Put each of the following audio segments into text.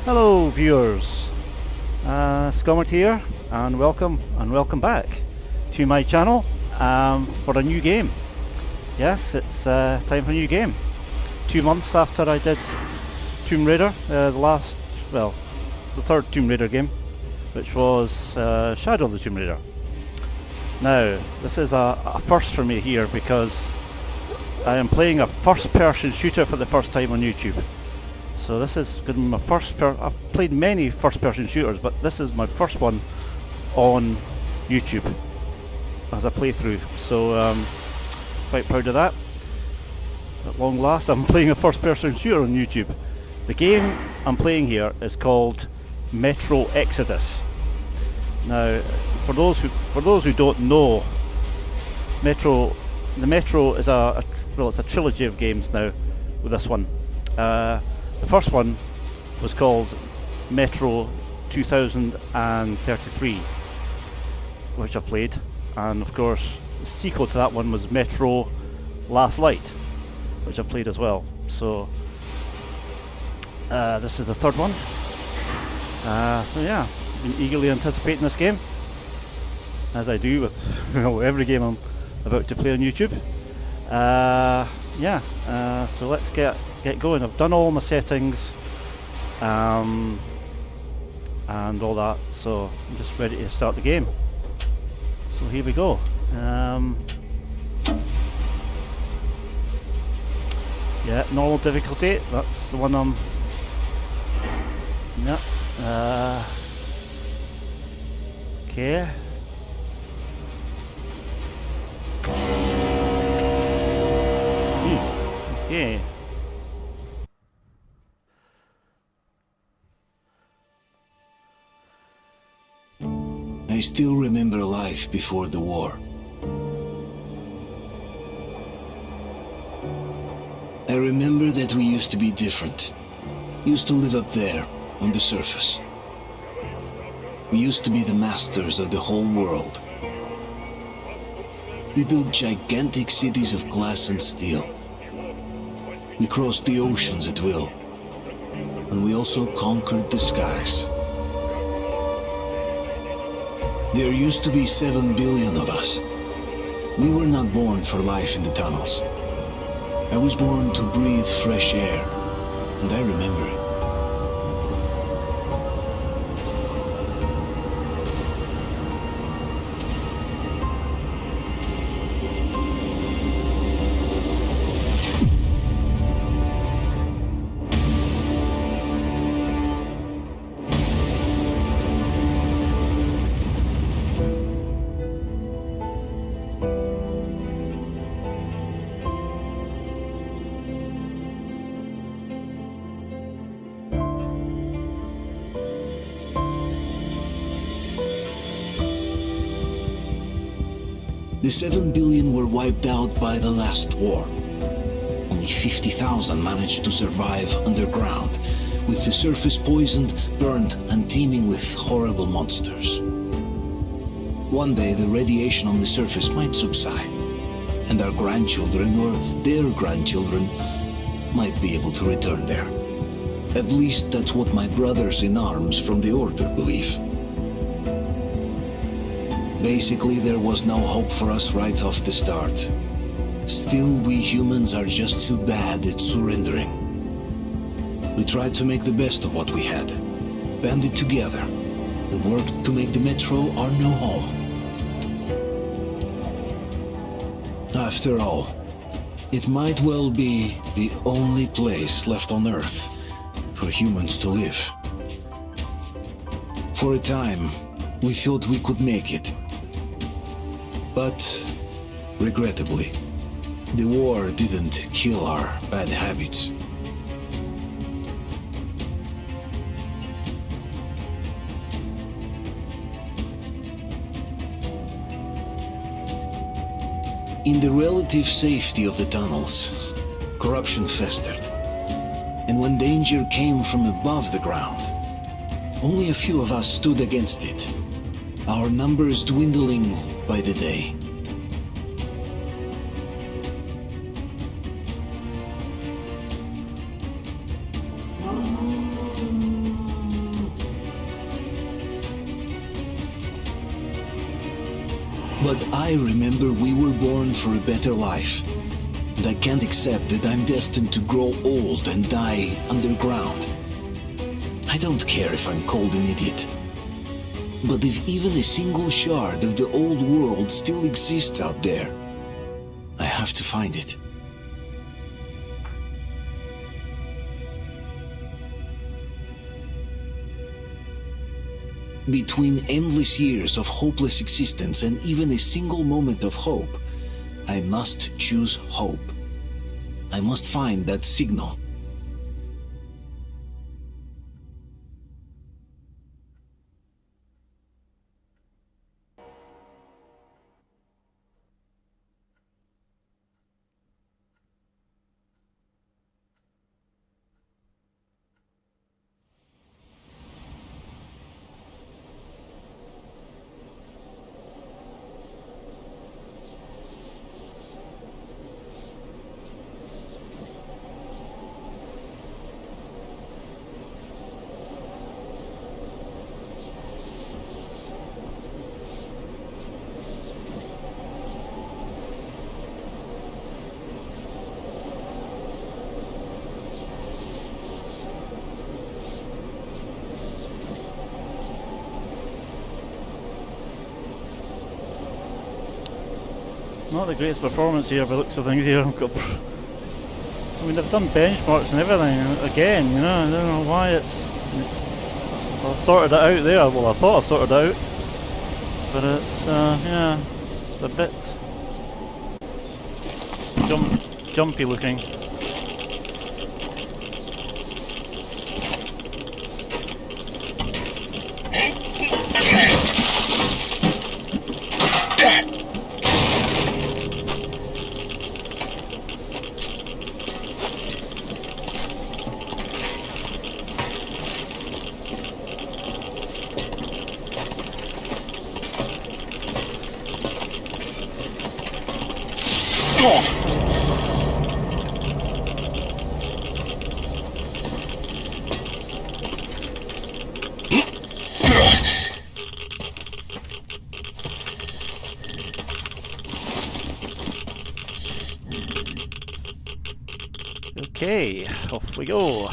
Hello viewers, Scomert here and welcome back to my channel for a new game. Yes, it's time for a new game. 2 months after I did Tomb Raider, the third Tomb Raider game, which was Shadow of the Tomb Raider. Now, this is a first for me here because I am playing a first-person shooter for the first time on YouTube. So this is going to be my first. I've played many first-person shooters, but this is my first one on YouTube as a playthrough. So quite proud of that. At long last, I'm playing a first-person shooter on YouTube. The game I'm playing here is called Metro Exodus. Now, for those who don't know, the Metro is it's a trilogy of games now. With this one. The first one was called Metro 2033, which I've played, and of course the sequel to that one was Metro Last Light, which I've played as well. So this is the third one. So yeah, been eagerly anticipating this game, as I do with every game I'm about to play on YouTube. So let's get going. I've done all my settings and all that, so I'm just ready to start the game. So here we go. Yeah, normal difficulty, that's the one I'm... Yeah. Okay. Okay. I still remember life before the war. I remember that we used to be different. Used to live up there, on the surface. We used to be the masters of the whole world. We built gigantic cities of glass and steel. We crossed the oceans at will. And we also conquered the skies. There used to be 7 billion of us. We were not born for life in the tunnels. I was born to breathe fresh air, and I remember it. The 7 billion were wiped out by the last war. Only 50,000 managed to survive underground, with the surface poisoned, burned, and teeming with horrible monsters. One day the radiation on the surface might subside, and our grandchildren or their grandchildren might be able to return there. At least that's what my brothers in arms from the Order believe. Basically, there was no hope for us right off the start. Still, we humans are just too bad at surrendering. We tried to make the best of what we had, banded together, and worked to make the Metro our new home. After all, it might well be the only place left on Earth for humans to live. For a time, we thought we could make it. But, regrettably, the war didn't kill our bad habits. In the relative safety of the tunnels, corruption festered. And when danger came from above the ground, only a few of us stood against it, our numbers dwindling by the day. But I remember we were born for a better life. And I can't accept that I'm destined to grow old and die underground. I don't care if I'm called an idiot. But if even a single shard of the old world still exists out there, I have to find it. Between endless years of hopeless existence and even a single moment of hope, I must choose hope. I must find that signal. Not the greatest performance here by the looks of things here. I mean, they've done benchmarks and everything again, you know. I don't know why it's I sorted it out there. Well, I thought I sorted it out, but it's yeah, it's a bit jumpy looking. Okay, off we go.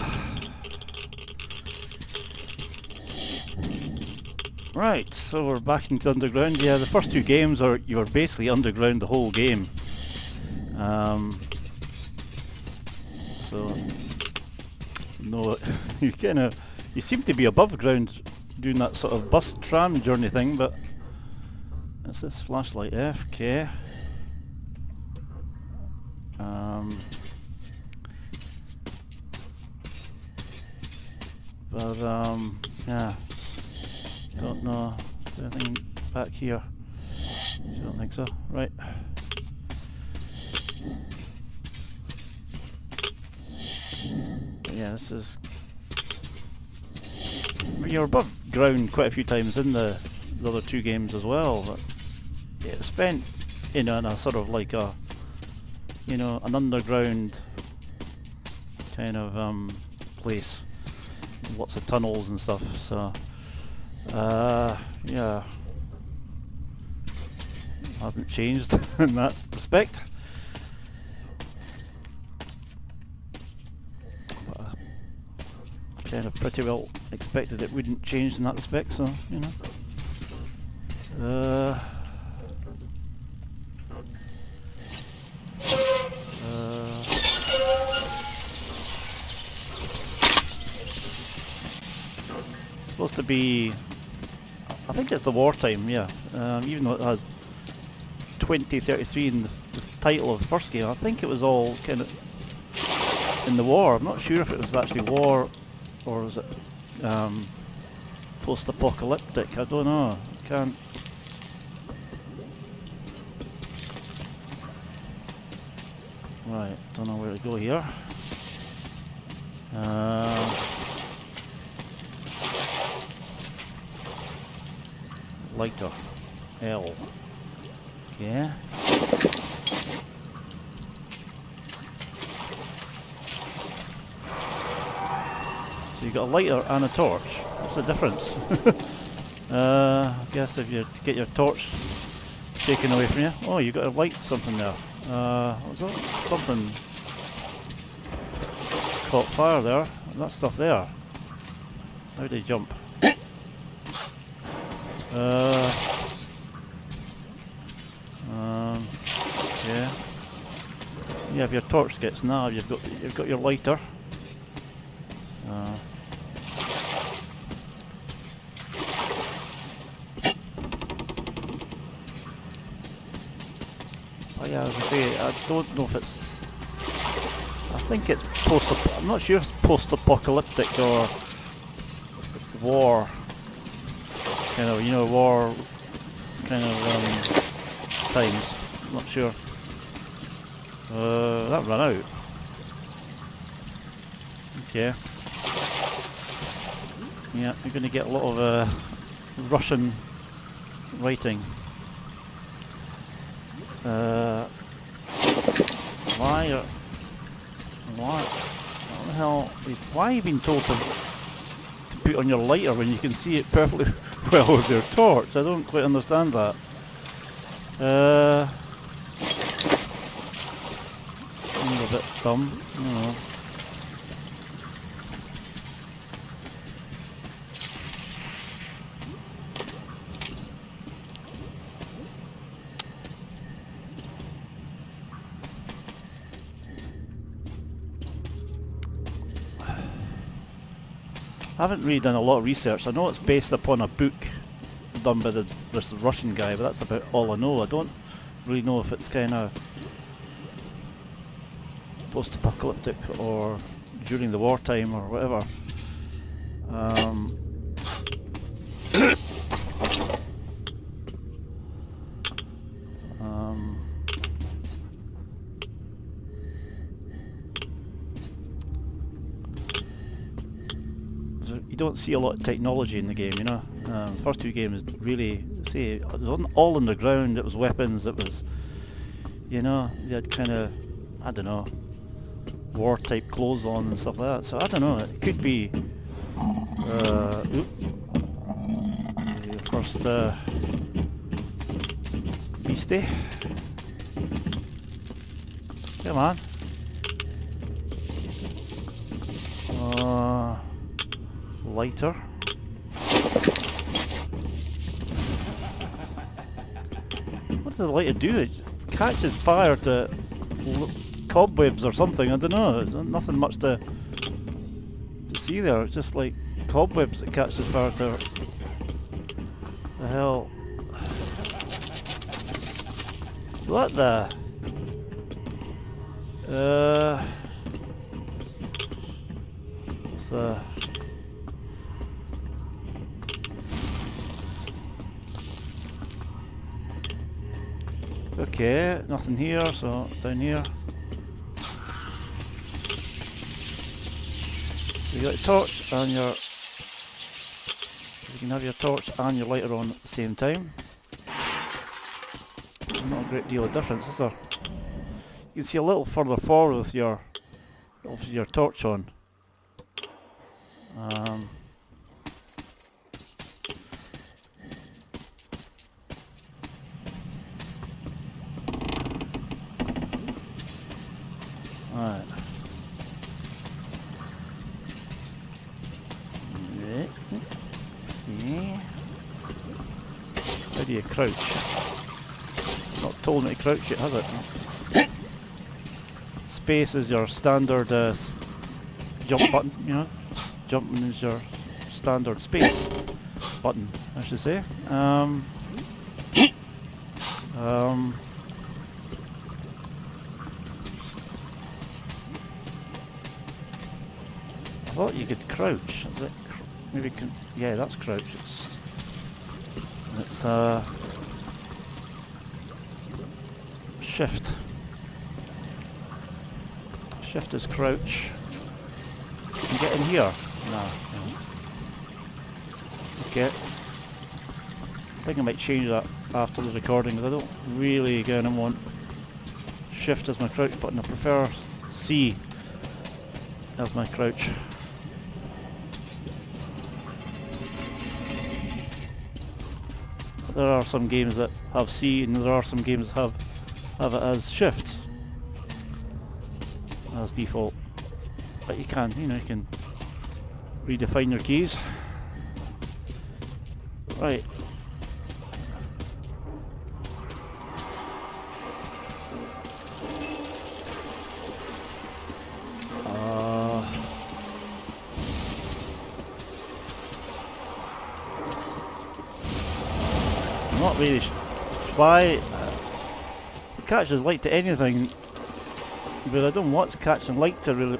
Right, so we're back into underground. Yeah, the first two games are you were basically underground the whole game. So no, you seem to be above ground doing that sort of bus tram journey thing, but it's this flashlight F, okay. But yeah, don't know. Is there anything back here? I don't think so. Right. But yeah, this is. You're above ground quite a few times in the other two games as well. But yeah, spent in a sort of like a, you know, an underground kind of place. Lots of tunnels and stuff, so yeah, hasn't changed in that respect, but I kind of pretty well expected it wouldn't change in that respect, so you know. Supposed to be, I think it's the wartime, yeah. Even though it has 2033 in the title of the first game, I think it was all kind of in the war. I'm not sure if it was actually war or was it post-apocalyptic. I don't know. I can't. Right, don't know where to go here. Lighter. L. Okay. So you got a lighter and a torch. What's the difference? I guess if you get your torch taken away from you. Oh, you got a light something there. What's that? Something caught fire there. That stuff there. How do you jump? Yeah. Yeah, if your torch gets now, you've got your lighter. But yeah, as I say, I don't know if it's. I think it's I'm not sure if it's post-apocalyptic or war. Kind of, you know, war kind of times. I'm not sure. That ran out. Okay. Yeah, you're going to get a lot of Russian writing. What the hell? Why are you being told to put on your lighter when you can see it perfectly well with your torch? I don't quite understand that. Seems a bit dumb. I don't know. I haven't really done a lot of research. I know it's based upon a book done by this Russian guy, but that's about all I know. I don't really know if it's kind of post-apocalyptic or during the wartime or whatever. You don't see a lot of technology in the game, you know. First two games really, say, it was all underground. It was weapons. It was, you know, they had kind of, I don't know, war type clothes on and stuff like that. So I don't know. It could be. First beastie. Come on. Lighter. What does the lighter do? It catches fire to cobwebs or something. I don't know. There's nothing much to see there. It's just like cobwebs that catches fire to. The hell? What the? What's the? Okay, nothing here, so down here. So you got your torch and your... You can have your torch and your lighter on at the same time. Not a great deal of difference, is there? You can see a little further forward with your torch on. Alright. See. How do you crouch? Not told me to crouch yet, has it? Space is your standard jump button, you know? Jumping is your standard space button, I should say. I thought you could crouch. Is it maybe can? Yeah, that's crouch. It's shift. Shift is crouch. Can you get in here? No. Okay. I think I might change that after the recording because I don't really again want shift as my crouch button. I prefer C as my crouch. There are some games that have C, and there are some games that have it as Shift as default. But you can, you can redefine your keys. Right. I'm not really why it catches light to anything, but I don't know what's catching light to really.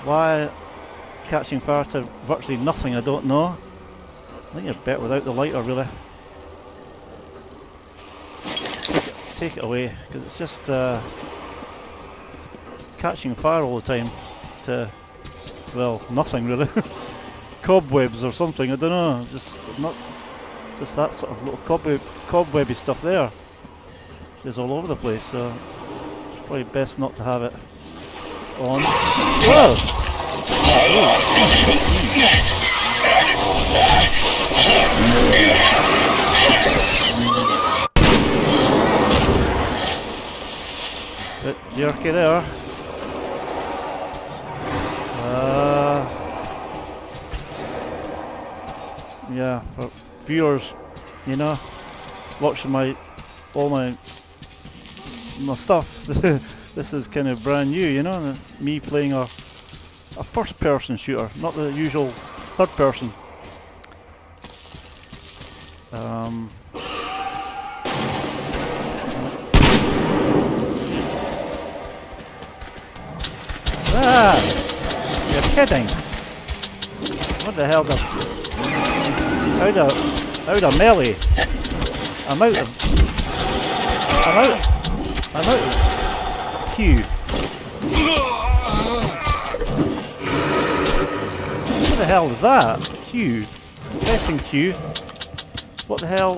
Why catching fire to virtually nothing? I don't know. I think you're better without the lighter, really. Take it away, because it's just catching fire all the time to, well, nothing really. Cobwebs or something, I don't know. Just that sort of little cobwebby stuff there is all over the place, so it's probably best not to have it on. Whoa! Bit jerky there. Yeah, for viewers, watching all my stuff, this is kind of brand new, me playing a first-person shooter, not the usual third-person. You're kidding! What the hell? Out of melee. I'm out of Q. What the hell is that? Q. Pressing Q. What the hell?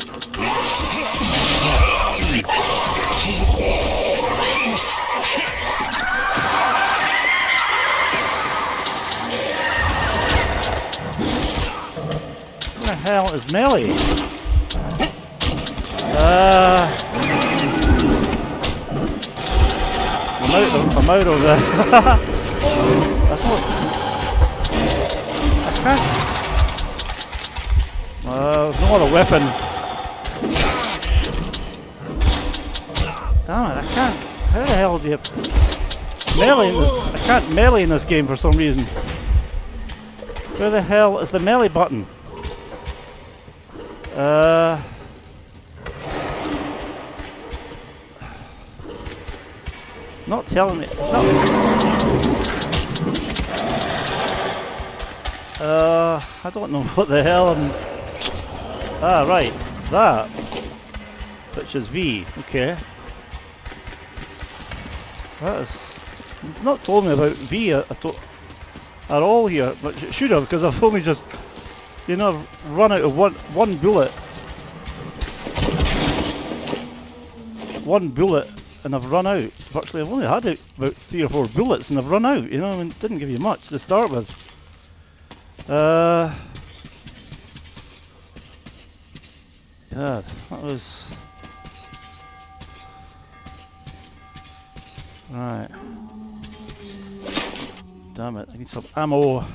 What the hell is melee? I'm out of there. I can't. There's no other weapon. Damn it, I can't. How the hell do you melee in this? I can't melee in this game for some reason. Where the hell is the melee button? Not telling me. I don't know what the hell I'm. Ah, right, that. Which is V. Okay. That is. It's not told me about V at all here, but it should have, because I've only just, run out of one bullet. One bullet, and I've run out. Virtually, I've only had about 3 or 4 bullets, and I've run out. It didn't give you much to start with. God, that was right. Damn it! I need some ammo.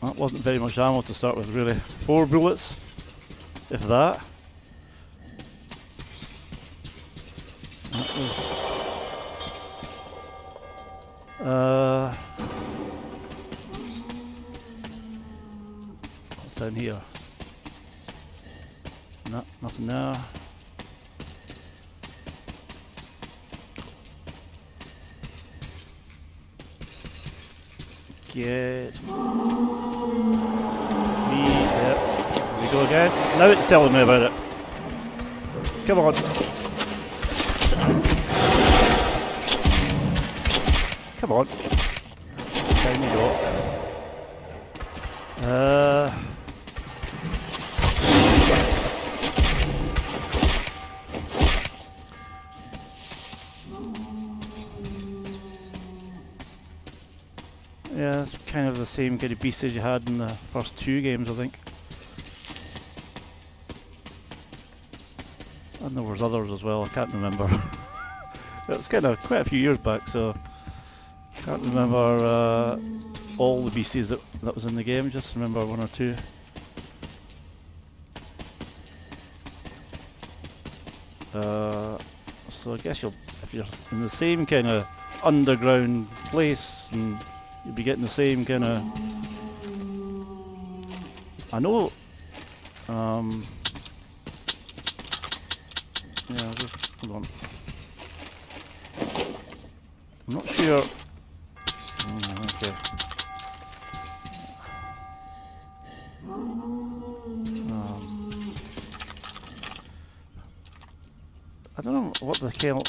That wasn't very much ammo to start with, really. 4 bullets, if that. That was, what's down here? No, nothing there. Get me. Yep. Here we go again. Now it's telling me about it. Come on. Come on. Down you go. Yeah, it's kind of the same kind of beast as you had in the first 2 games, I think. And there was others as well, I can't remember. It was kind of quite a few years back, so I can't remember all the beasties that was in the game, just remember one or two. So I guess if you're in the same kind of underground place, and you'll be getting the same kind of... I know... yeah, just hold on. I'm not sure... okay. I don't know what the hell...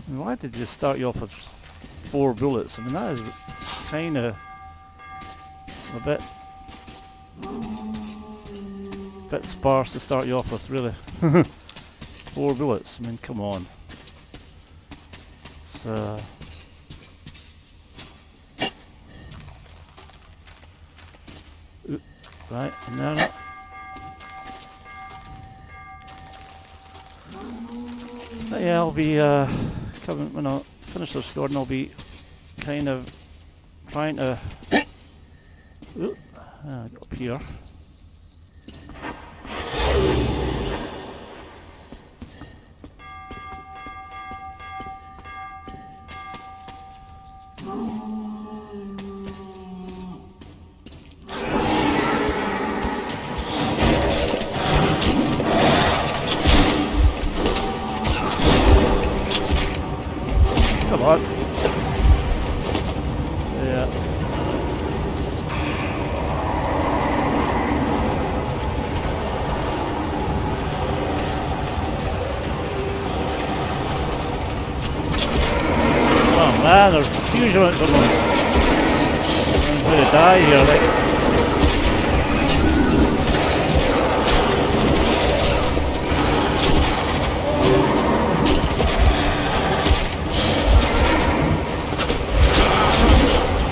why did you start you off with 4 bullets? I mean, that is kind of a bit sparse to start you off with, really. 4 bullets, I mean, come on. So... right, no. But yeah, I'll be coming when I finish this recording. I'll be kind of trying to get up here. Come on. Yeah. Oh man, there's huge amounts of them. I'm going to die here, like.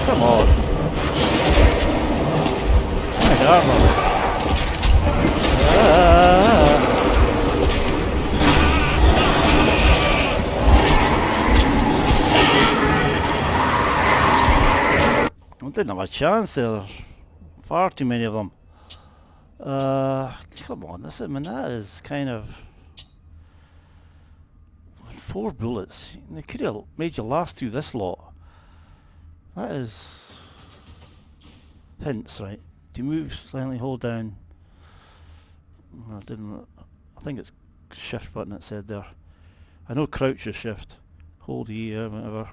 Come on. My armor. I didn't have a chance there. Far too many of them. Come on, that is kind of 4 bullets. They could have made you last through this lot. That is hints, right? To move, silently hold down. I think it's shift button it said there. I know crouch is shift. Hold E, whatever.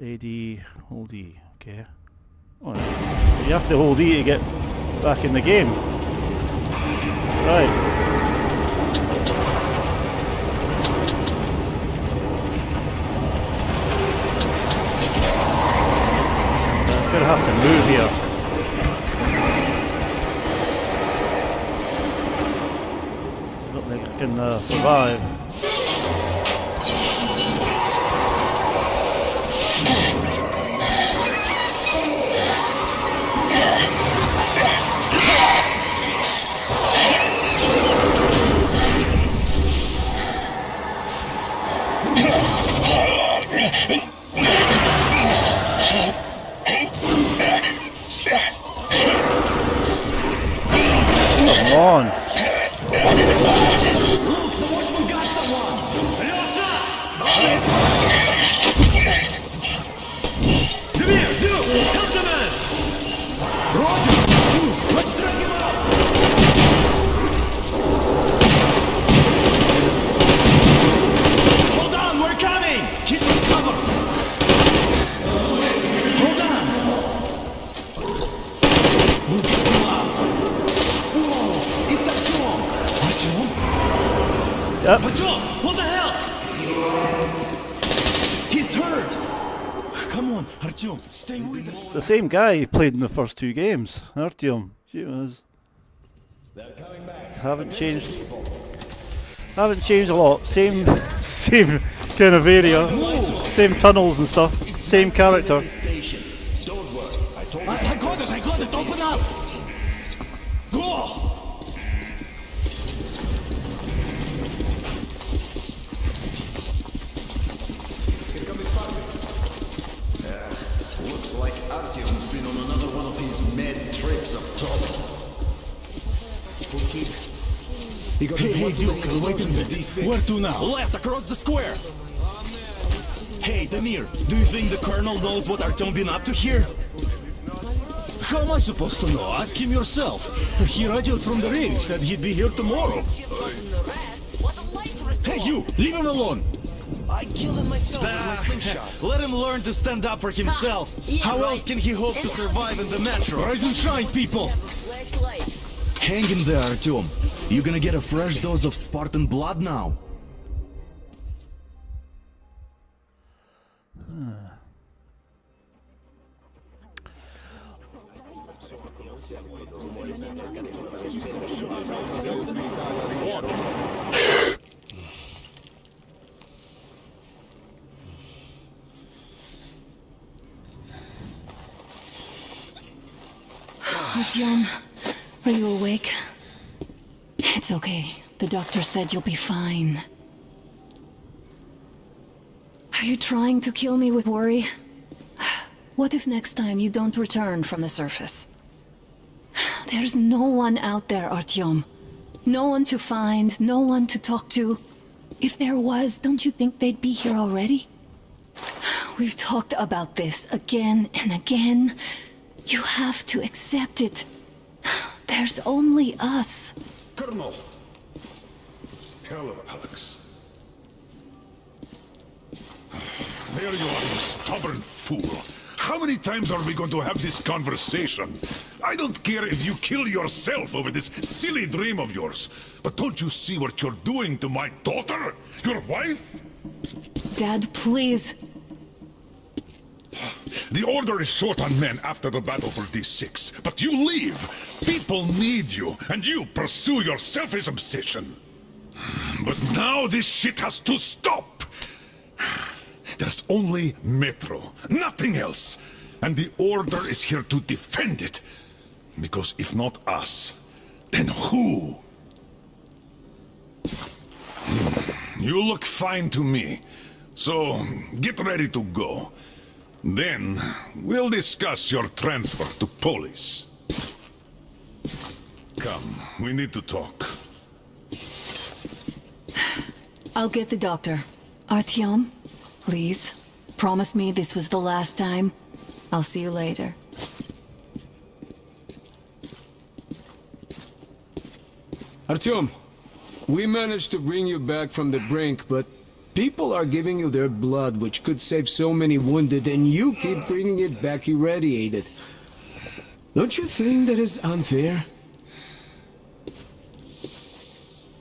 AD, hold E, okay. Oh, you have to hold E to get back in the game. Right. I'm gonna have to move here. I don't think I can survive. Come on. Look, the watchman got someone! Alyosha! Come here, dude! Help the man! Roger! Dude, let's drag him out! Hold on, we're coming! Keep us covered! Hold on! We'll get you out! Whoa! It's Artyom! Artyom? Yep. Artyom! What the hell? He's hurt! Come on, Artyom, stay with us. It's the same guy who played in the first 2 games. Artyom. She was. Haven't changed a lot. Same kind of area. Same tunnels and stuff. Same character. Don't worry. I got it, open up! been on another one of his mad trips up top. Hey, Duke, wait a minute. Where to now? Left, across the square! Hey, Tamir, do you think the Colonel knows what Artyom been up to here? How am I supposed to know? Ask him yourself. He radioed from the ring, said he'd be here tomorrow. Hey, you! Leave him alone! I killed him myself with my slingshot. Let him learn to stand up for himself. How else can he hope to survive in the metro? Rise and shine, people! Hang in there, Artyom. You gonna get a fresh dose of Spartan blood now? Artyom, are you awake? It's okay. The doctor said you'll be fine. Are you trying to kill me with worry? What if next time you don't return from the surface? There's no one out there, Artyom. No one to find, no one to talk to. If there was, don't you think they'd be here already? We've talked about this again and again. You have to accept it. There's only us. Colonel! Hello, Alex. There you are, you stubborn fool. How many times are we going to have this conversation? I don't care if you kill yourself over this silly dream of yours, but don't you see what you're doing to my daughter? Your wife? Dad, please. The Order is short on men after the battle for D6, but you leave. People need you, and you pursue your selfish obsession. But now this shit has to stop. There's only Metro, nothing else. And the Order is here to defend it. Because if not us, then who? You look fine to me. So, get ready to go. Then, we'll discuss your transfer to Polis. Come, we need to talk. I'll get the doctor. Artyom, please, promise me this was the last time. I'll see you later. Artyom, we managed to bring you back from the brink, but people are giving you their blood, which could save so many wounded, and you keep bringing it back irradiated. Don't you think that is unfair?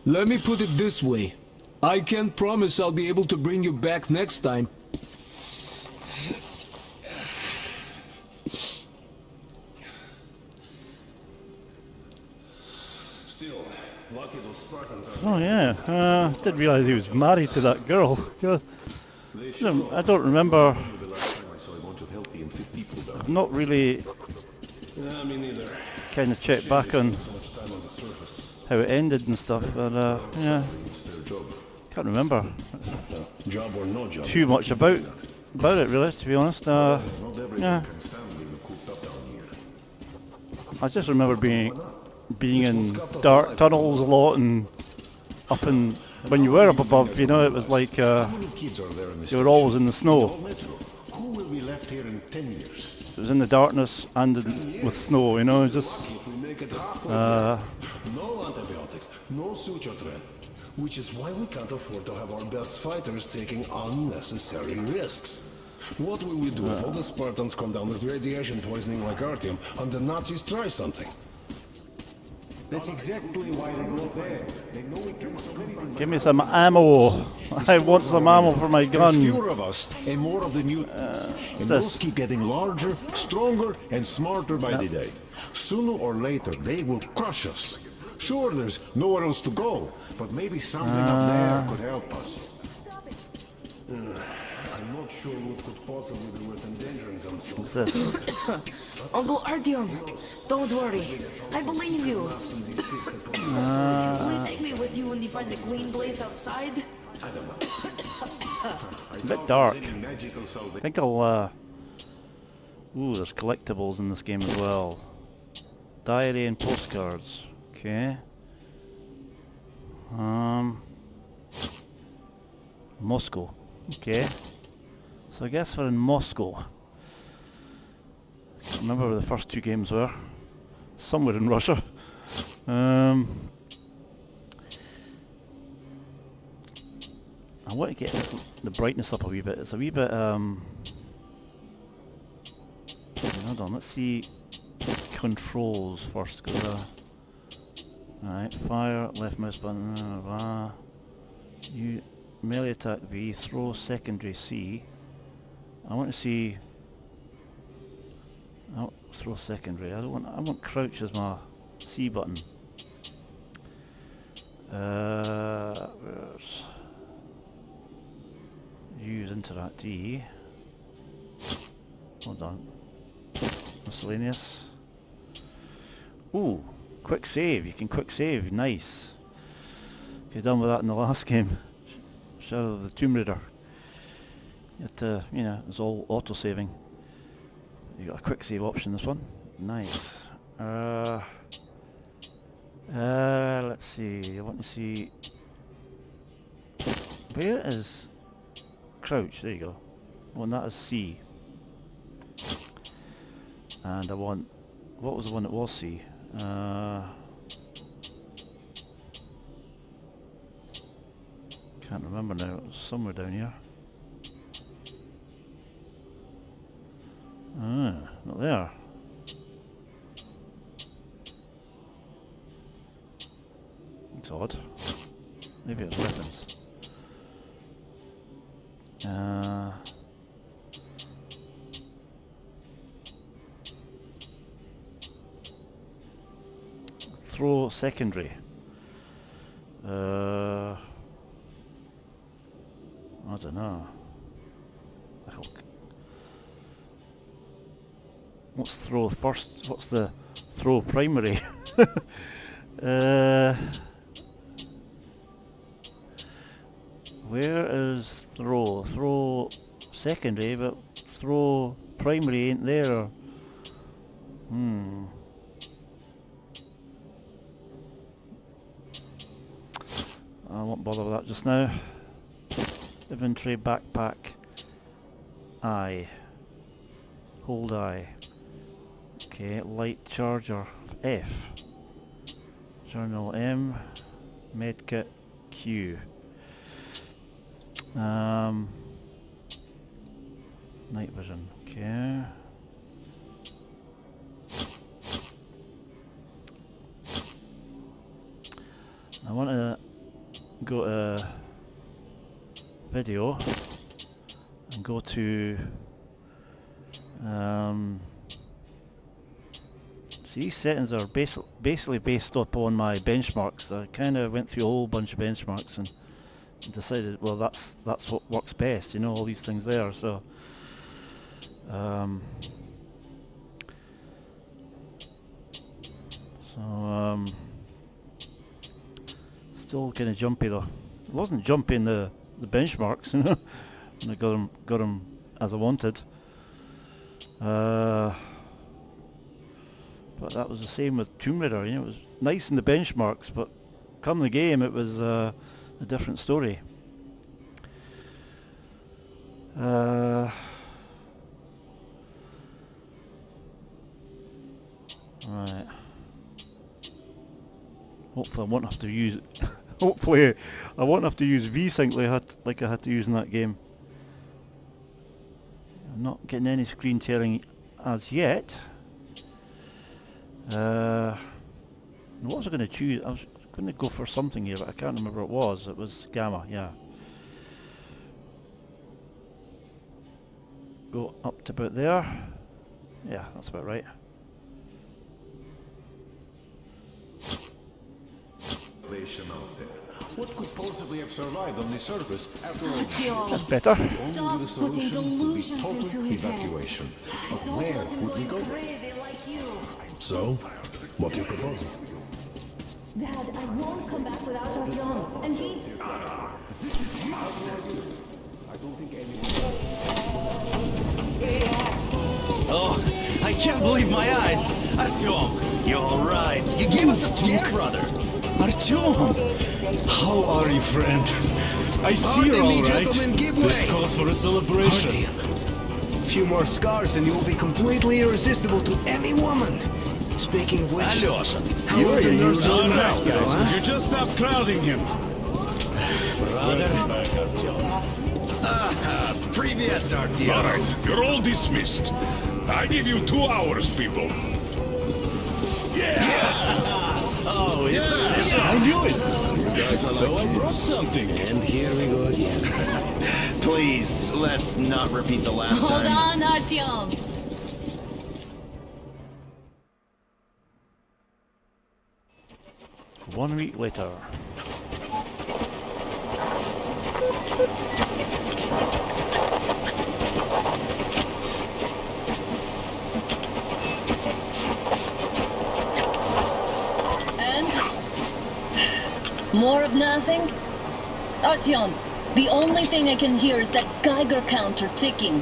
Let me put it this way. I can't promise I'll be able to bring you back next time. Oh yeah, didn't realise he was married to that girl. I don't remember. I've not really kind of checked back on how it ended and stuff, but yeah, can't remember too much about it really, to be honest. Yeah, I just remember being in dark tunnels a lot and up in, when you were up above, you know, it was like you were always in the snow. Who will be left here in 10 years? It was in the darkness and with snow, you know, just No antibiotics, no suture thread. Which is why we can't afford to have our best fighters taking unnecessary risks. What will we do if all the Spartans come down with radiation poisoning like Artyom and the Nazis try something? That's exactly why they go there. They know we can so many from. give me some ammo. I want some ammo for my gun. There's fewer of us and more of the mutants. And those keep getting larger, stronger, and smarter by the day. Sooner or later, they will crush us. Sure, there's nowhere else to go, but maybe something up there could help us. I'm not sure what could possibly be worth endangering themselves. What's this? Uncle Artyom, don't worry. I believe you. Will you take me with you when you find a clean place outside? A bit dark. I think I'll Ooh, there's collectibles in this game as well. Diary and postcards. Okay. Moscow. Okay. So I guess we're in Moscow. I can't remember where the first two games were. Somewhere in Russia. I want to get the brightness up a wee bit. It's a wee bit hold on, let's see controls first. Alright, fire, left mouse button, you melee attack V, throw secondary C. I want to see throw secondary. I want crouch as my C button. Where's use interact E. Hold on. Miscellaneous. Ooh, quick save. You can quick save. Nice. Okay, done with that in the last game. Shadow of the Tomb Raider. You had to, you know, it's all auto saving. You got a quick save option this one. Nice. Let's see. I want to see. Where is crouch? There you go. I want that as C. And I want. What was the one that was C? Can't remember now. It was somewhere down here. Not there. It's odd. Maybe it's weapons. Throw secondary. I don't know. What's throw first? What's the throw primary? Where is throw? Throw secondary, but throw primary ain't there. I won't bother with that just now. Inventory, backpack, I. Hold I. Okay, light charger, F. Journal M. Medkit, Q. Night vision, okay. I want to go to video and go to see, these settings are basically based upon my benchmarks. I kind of went through a whole bunch of benchmarks and decided, well, that's what works best, you know, all these things there. So still kind of jumpy though. It wasn't jumpy in the benchmarks, you know, and I got them as I wanted. But that was the same with Tomb Raider, you know, it was nice in the benchmarks, but come the game it was a different story. Right. Hopefully I won't have to use hopefully I won't have to use VSync like I had to use in that game. I'm not getting any screen tearing as yet. What was I going to choose? I was going to go for something here, but I can't remember what it was. It was Gamma, yeah. Go up to about there. Yeah, that's about right. Out there. What could possibly have survived on the surface after all? That's better. Stop putting delusions into his evacuation. head. But where would we go? Crazy like you. So, what do you propose? Dad, I won't come back without Artyom, and he... Oh, can't believe my eyes! Artyom, you're alright. You gave us a scare, brother. Artyom! How are you, friend? I see Pardon you're me, alright. gentlemen, give This way. calls for a celebration. A few more scars and you will be completely irresistible to any woman. Speaking of which, Alyosha, how are the nurses All in right, Moscow, guys, huh? would you just stop crowding him? Привет, Artyom. Alright, you're all dismissed. I give you 2 hours, people. Oh, it's official. I knew it. Guys are So like I brought kids. something. And here we go again. Please, let's not repeat the last Hold time. on, Artyom. One week later. And? More of nothing? Artyom, the only thing I can hear is that Geiger counter ticking.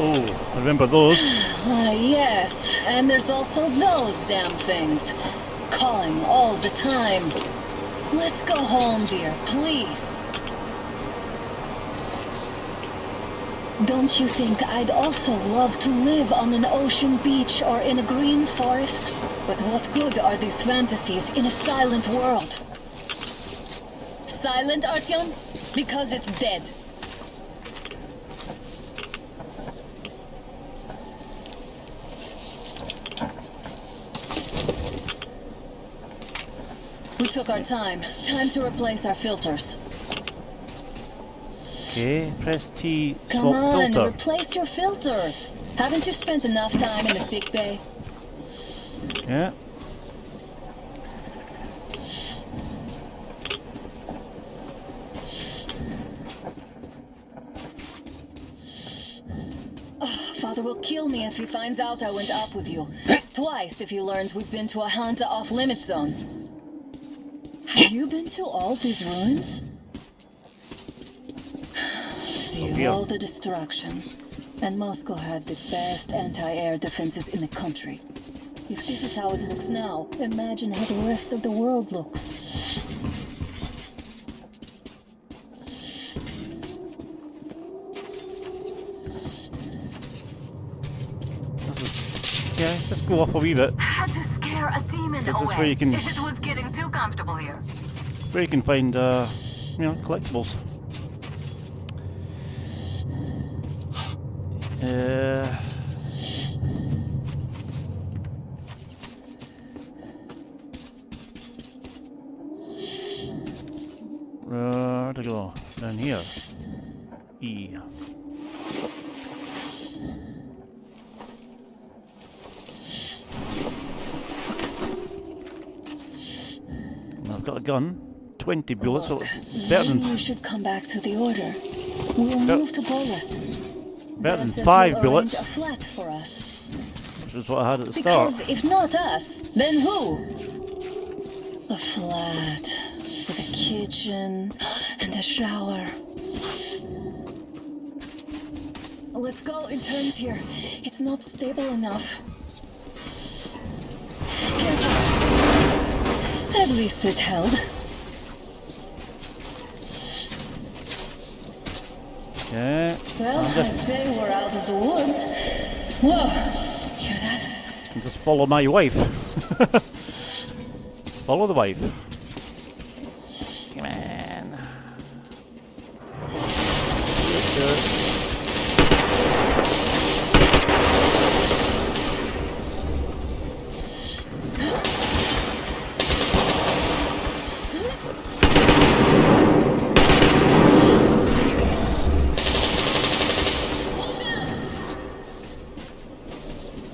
Oh, I remember those. Yes, and there's also those damn things. Calling all the time. Let's go home, dear, please. Don't you think I'd also love to live on an ocean beach or in a green forest? But what good are these fantasies in a silent world? Silent, Artyom? Because it's dead. We took our time. Time to replace our filters. Okay, press T, Come swap on, filter. replace your filter. Haven't you spent enough time in the sick bay? Yeah. Father will kill me if he finds out I went up with you. Twice if he learns we've been to a Hansa off-limits zone. Have you been to all these ruins? See dear. all the destruction. And Moscow had the best anti-air defenses in the country. If this is how it looks now, imagine how the rest of the world looks. Yeah, just go off a wee bit. Had to scare a demon This is where you can- It was getting too comfortable here. Where you can find, collectibles. Where to go? Down here. E. I've got a gun. 20 bullets, so it's better Maybe than, you should come back to the order. We'll Yep. move to Bolus. better than Dad says 5 he'll bullets, arrange a flat for us. which is what I had at the start. Because if not us, then who? A flat with a kitchen and a shower. Let's go in turns here. It's not stable enough. Careful. At least it held. Yeah, Well, and I'd just, say we're out of the woods. Whoa! Hear that? and just follow my wife. Follow the wife. Come on.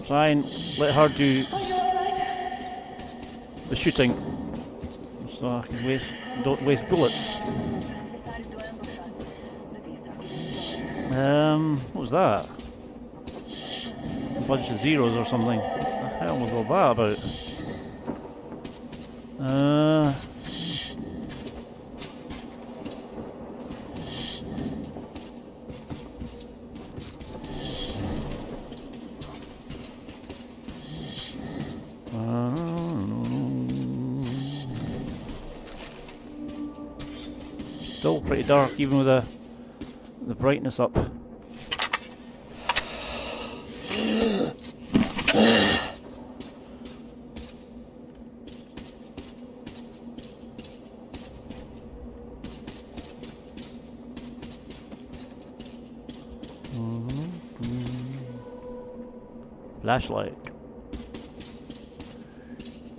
Try and let her do Are you alright? the shooting, so I can don't waste bullets. Decided to ambush us. The beasts are getting closer. What was that? A bunch of zeros or something. What the hell was all that about? Still pretty dark, even with the brightness up. Flashlight.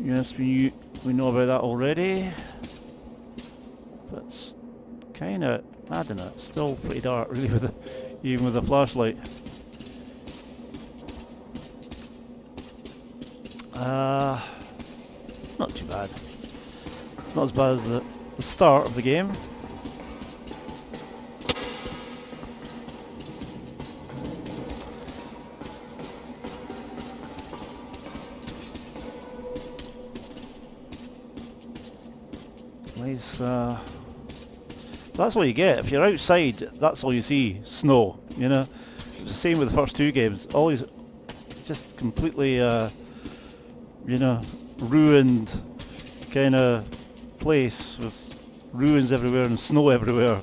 Yes, we know about that already. But it's kind of, I don't know, it's still pretty dark really with even with the flashlight. Not too bad. Not as bad as the start of the game. Nice. That's what you get. If you're outside, that's all you see. Snow, you know. It was the same with the first two games. Always just completely, you know, ruined kind of place with ruins everywhere and snow everywhere.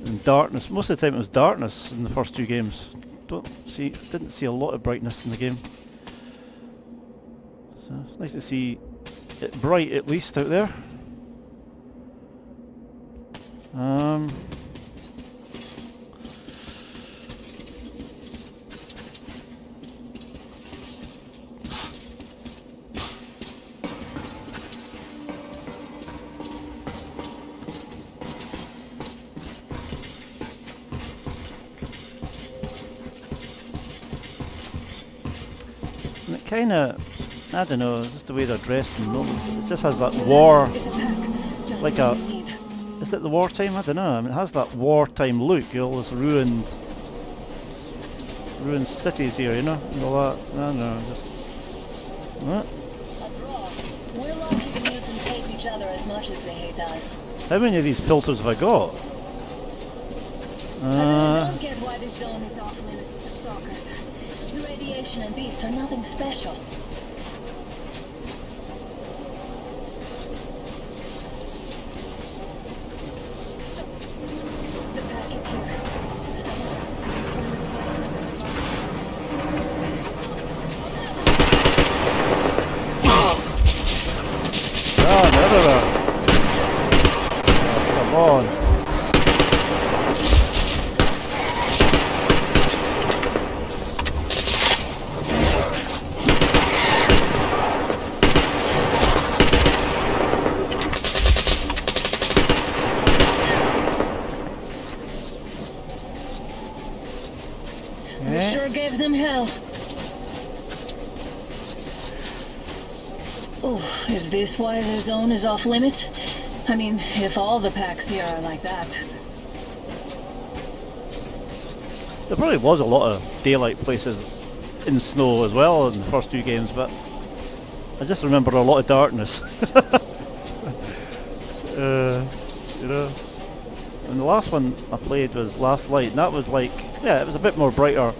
And darkness. Most of the time it was darkness in the first two games. Didn't see a lot of brightness in the game. So it's nice to see it bright at least out there. And it kind of, I don't know, just the way they're dressed and it just has that war, like a, is it the wartime? I don't know. I mean, it has that wartime look. All this ruined cities here, you know, and all that. I don't know, just. What? We're lucky the mutants hate each other as much as they hate us. How many of these filters have I got? I really don't get why this zone is off limits to stalkers. The radiation and beasts are nothing special. Gave them hell. Oh, is this why the zone is off limits? I mean, if all the packs here are like that. There probably was a lot of daylight places in snow as well in the first two games, but I just remember a lot of darkness. You know. And the last one I played was Last Light, and that was like, yeah, it was a bit more brighter,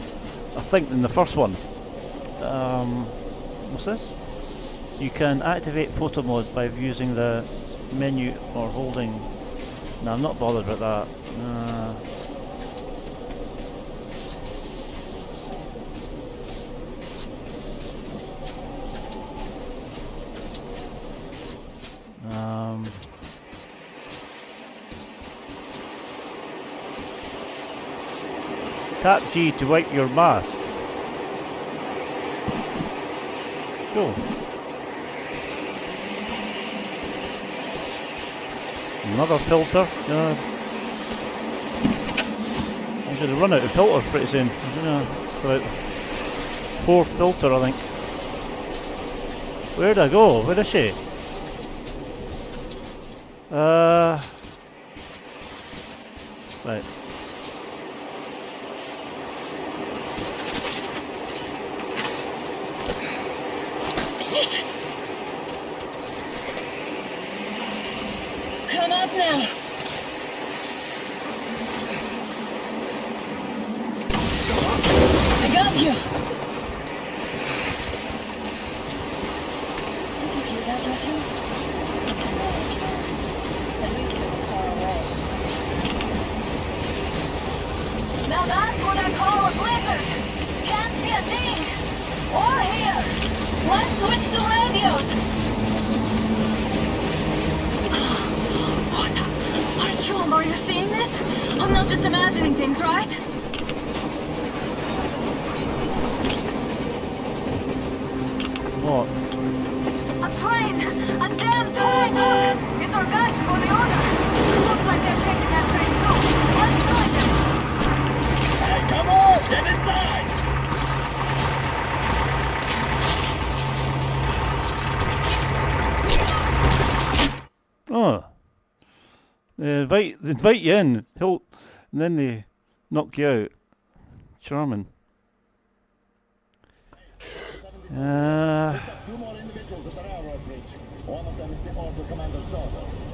I think, than the first one. What's this? You can activate photo mode by using the menu or holding. No, I'm not bothered with that. Tap G to wipe your mask. Cool. Another filter. I'm going to run out of filters pretty soon. I don't know. It's like fourth filter, I think. Where'd I go? Where is she? Right. Come up now. I got you. Did you hear that, Matthew? Something large. At least it was far away. Now that's what I call a blizzard. Can't see a thing. Or hear. Let's switch to radios. What? Artyom, are you seeing this? I'm not just imagining things, right? What? A train! A damn train! Look! It's our guys for the order! Looks like they're taking that train too! Let's join them! Hey, come on! Get inside! Oh. They invite you in, and then they knock you out. Charming.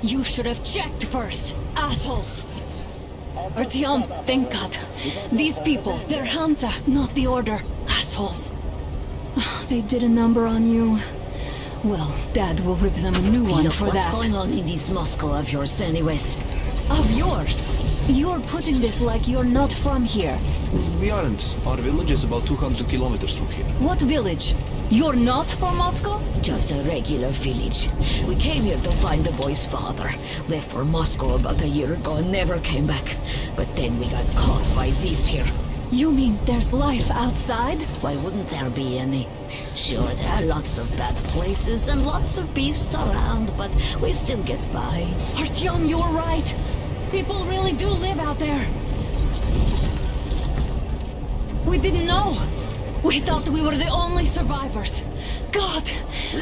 You should have checked first, assholes! Artyom, thank God. These people, they're Hansa, not the Order. Assholes. They did a number on you. Well, Dad will rip them a new one Look, for what's that. going on in this Moscow of yours anyways? Of yours? You're putting this like you're not from here. We aren't. Our village is about 200 kilometers from here. What village? You're not from Moscow? Just a regular village. We came here to find the boy's father. Left for Moscow about a year ago and never came back. But then we got caught by these here. You mean there's life outside? Why wouldn't there be any? Sure, there are lots of bad places and lots of beasts around, but we still get by. Artyom, you're right. People really do live out there. We didn't know. We thought we were the only survivors. God,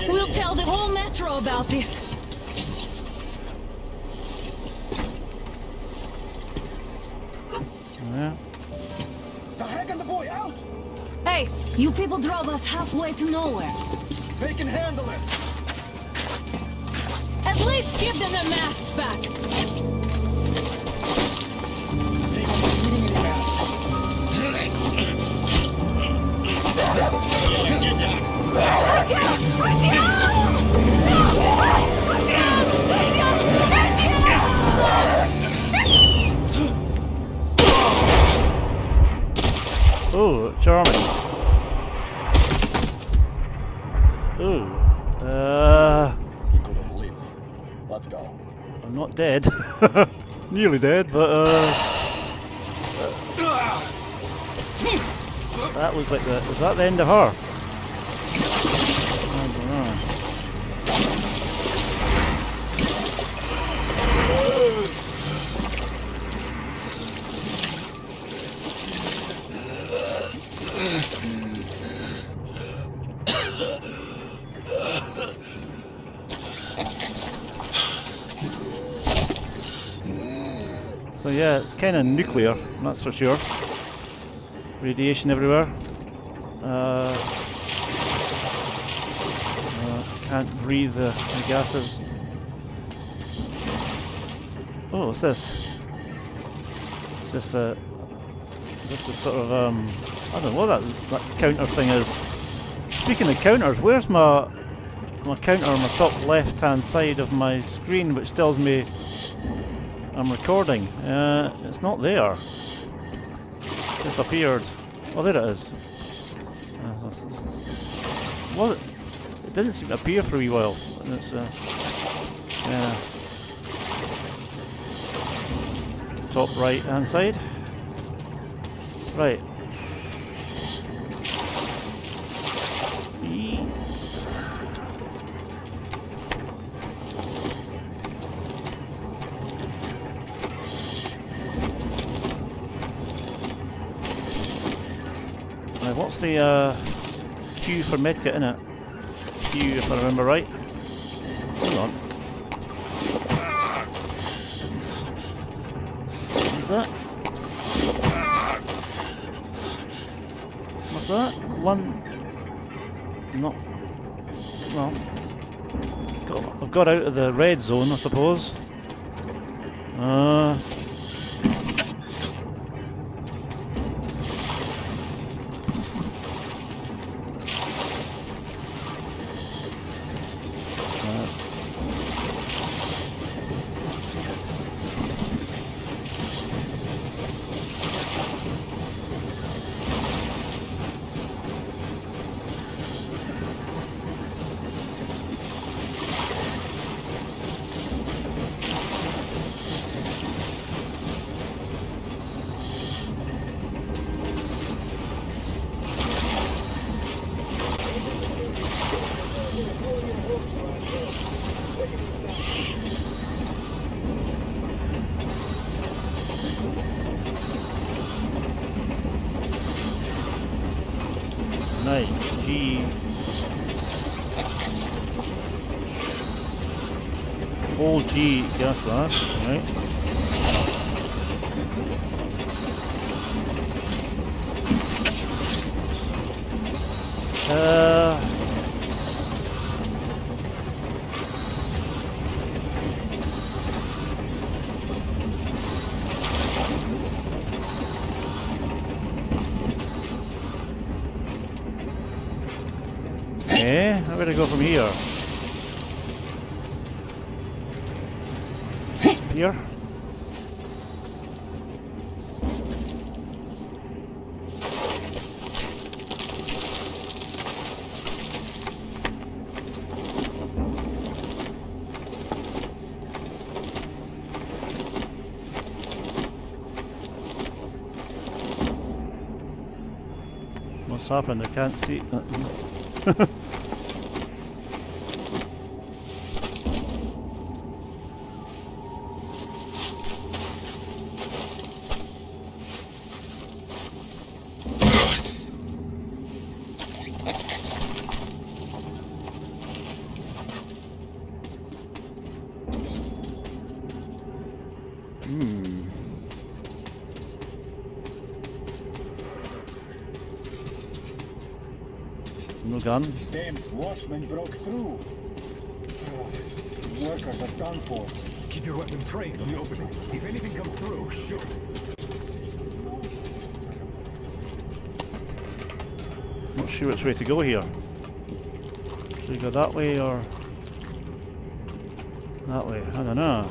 we'll tell the whole metro about this. Yeah. The heck and the boy out! Hey, you people drove us halfway to nowhere. They can handle it! At least give them their masks back. They won't be needing any masks. Oh, charming. Oh, You couldn't live. Let's go. I'm not dead. Nearly dead, but that was like the. Was that the end of her? I don't know. So yeah, it's kind of nuclear, that's for sure. Radiation everywhere. Can't breathe the gases. Oh, what's this? Is this the sort of I don't know what that counter thing is. Speaking of counters, where's my counter on the top left hand side of my screen which tells me I'm recording? It's not there. Disappeared. Oh, there it is. Well, it didn't seem to appear for a wee while. It's yeah. Top right hand side. Right. What's the Q for medkit in it? Q, if I remember right. Hold on. What's that? What's that? One. Not. Well. I've got out of the red zone, I suppose. Right, G. Hold G, gas mask, right. Okay, I'm gonna go from here. Here. What's happened? I can't see. No gun. Damn watchman broke through. Workers are done for. Keep your weapon trained on the opening. If anything comes through, shoot. Not sure which way to go here. Should we go that way or that way? I don't know.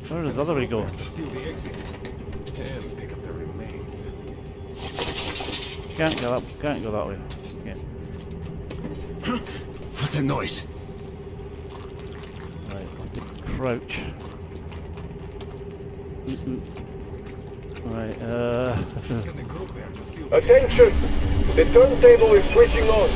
Where does the other way go? Seal the exit and pick up the remains. Can't go up. Can't go that way. Can't. What's that noise? Right, I'll have to crouch. Right, Send a group there to seal. Attention! The turntable is switching on.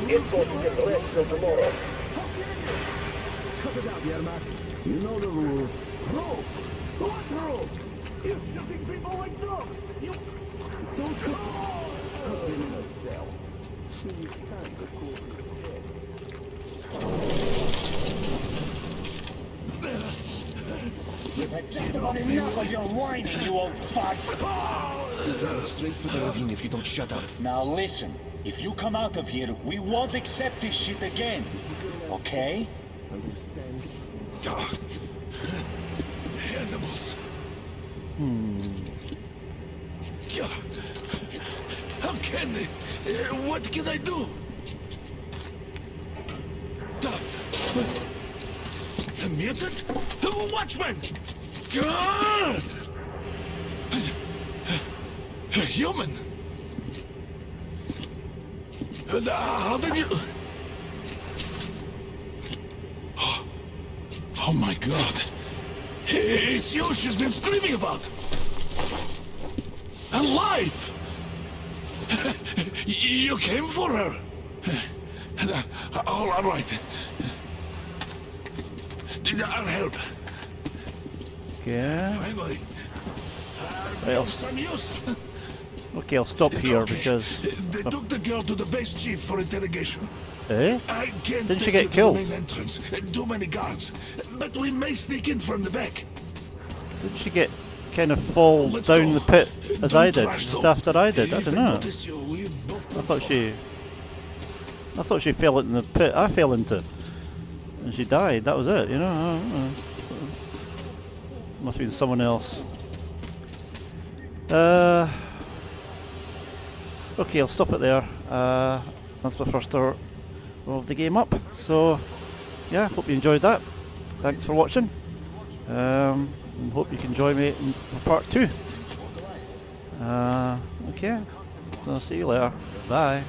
It's going to get rest till tomorrow. Cut it out, Yermak. You know the rules. Rule! What rule? You're shooting people like dogs! You don't Put him in a cell. See, you can't record You've had just about enough of your whining, you old fudge! Straight for the ravine if you don't shut up. Now listen, if you come out of here, we won't accept this shit again. Okay? Animals. How can they? What can I do? The mutant? Watchman! A human? How did you... Oh my god. It's you she's been screaming about. Alive! You came for her. All right. I'll help. yeah. Finally. Right, okay, I'll stop here Okay. because. They took the girl to the base chief for interrogation. Eh? I can't Didn't she take get you to killed? the main entrance. Too many guards. But we may sneak in from the back. Didn't she get kind of fall Let's down go. the pit as Don't I did? rush, Just though. after I did. I If don't they know. notice you, we both I thought she fell in the pit I fell into. And she died. That was it, you know. I don't know. Must have been someone else. Okay, I'll stop it there. That's my first hour of the game up. So, yeah, hope you enjoyed that. Thanks for watching. And hope you can join me in part 2. Okay, so see you later. Bye.